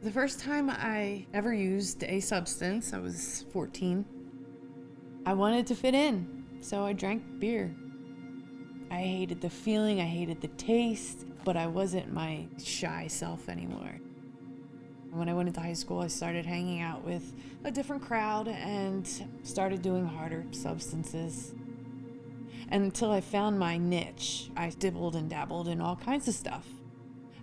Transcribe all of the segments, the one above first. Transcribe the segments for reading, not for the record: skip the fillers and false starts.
The first time I ever used a substance, I was 14. I wanted to fit in, so I drank beer. I hated the feeling, I hated the taste, but I wasn't my shy self anymore. When I went into high school, I started hanging out with a different crowd and started doing harder substances. And until I found my niche, I dibbled and dabbled in all kinds of stuff.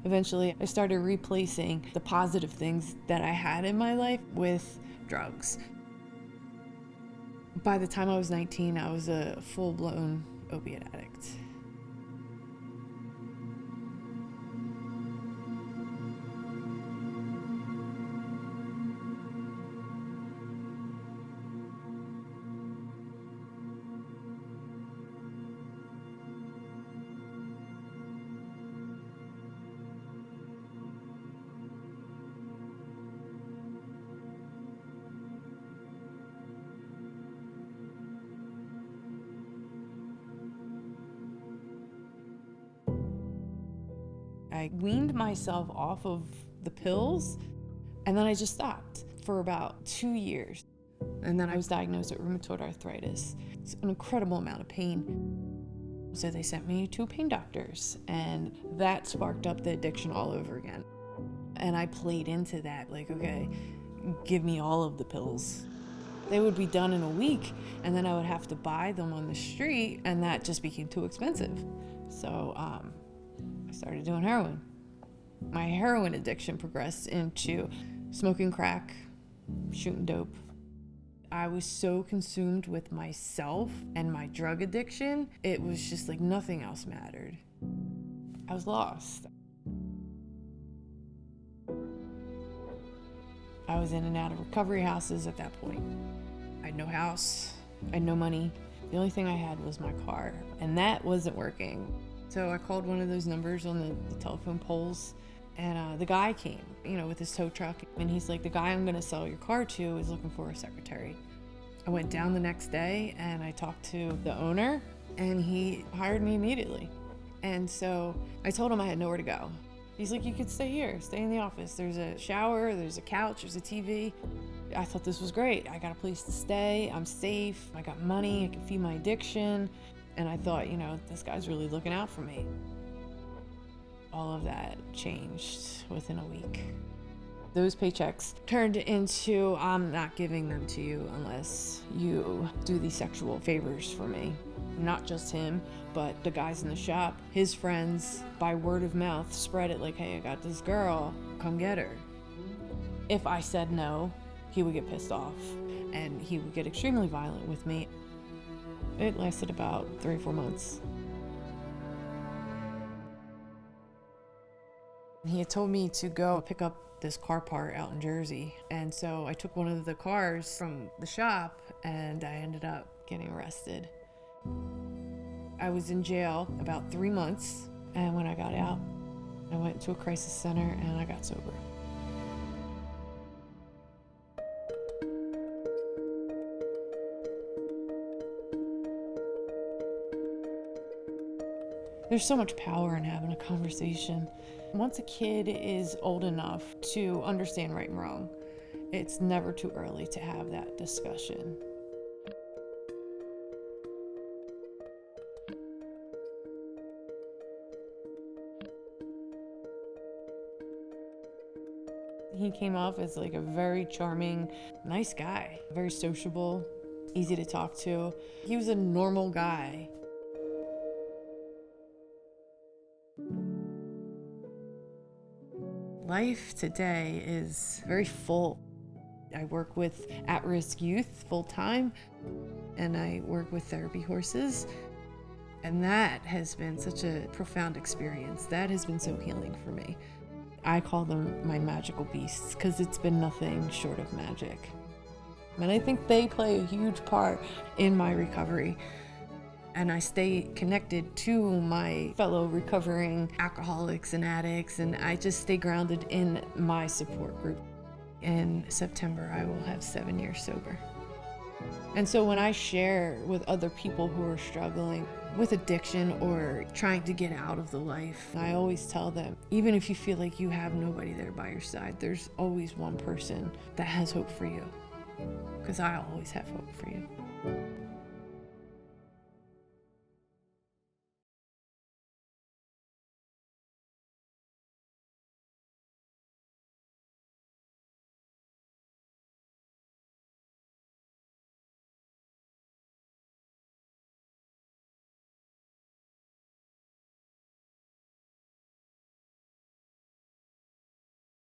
Eventually, I started replacing the positive things that I had in my life with drugs. By the time I was 19, I was a full-blown opiate addict. I weaned myself off of the pills, and then I just stopped for about 2 years. And then I was diagnosed with rheumatoid arthritis. It's an incredible amount of pain. So they sent me to pain doctors, and that sparked up the addiction all over again. And I played into that, like, okay, give me all of the pills. They would be done in a week, and then I would have to buy them on the street, and that just became too expensive. So I started doing heroin. My heroin addiction progressed into smoking crack, shooting dope. I was so consumed with myself and my drug addiction, it was just like nothing else mattered. I was lost. I was in and out of recovery houses at that point. I had no house, I had no money. The only thing I had was my car, and that wasn't working. So I called one of those numbers on the telephone poles, and the guy came, with his tow truck, and he's like, the guy I'm gonna sell your car to is looking for a secretary. I went down the next day and I talked to the owner, and he hired me immediately. And so I told him I had nowhere to go. He's like, you could stay here, stay in the office. There's a shower, there's a couch, there's a TV. I thought this was great. I got a place to stay, I'm safe, I got money, I can feed my addiction. And I thought, this guy's really looking out for me. All of that changed within a week. Those paychecks turned into, I'm not giving them to you unless you do these sexual favors for me. Not just him, but the guys in the shop, his friends, by word of mouth, spread it like, hey, I got this girl, come get her. If I said no, he would get pissed off, and he would get extremely violent with me. It lasted about 3 or 4 months. He had told me to go pick up this car part out in Jersey. And so I took one of the cars from the shop, and I ended up getting arrested. I was in jail about 3 months, and when I got out, I went to a crisis center and I got sober. There's so much power in having a conversation. Once a kid is old enough to understand right and wrong, it's never too early to have that discussion. He came off as like a very charming, nice guy, very sociable, easy to talk to. He was a normal guy. Life today is very full. I work with at-risk youth full-time, and I work with therapy horses. And that has been such a profound experience. That has been so healing for me. I call them my magical beasts because it's been nothing short of magic. And I think they play a huge part in my recovery. And I stay connected to my fellow recovering alcoholics and addicts, and I just stay grounded in my support group. In September, I will have 7 years sober. And so when I share with other people who are struggling, with addiction or trying to get out of the life, I always tell them, even if you feel like you have nobody there by your side, there's always one person that has hope for you. Because I always have hope for you.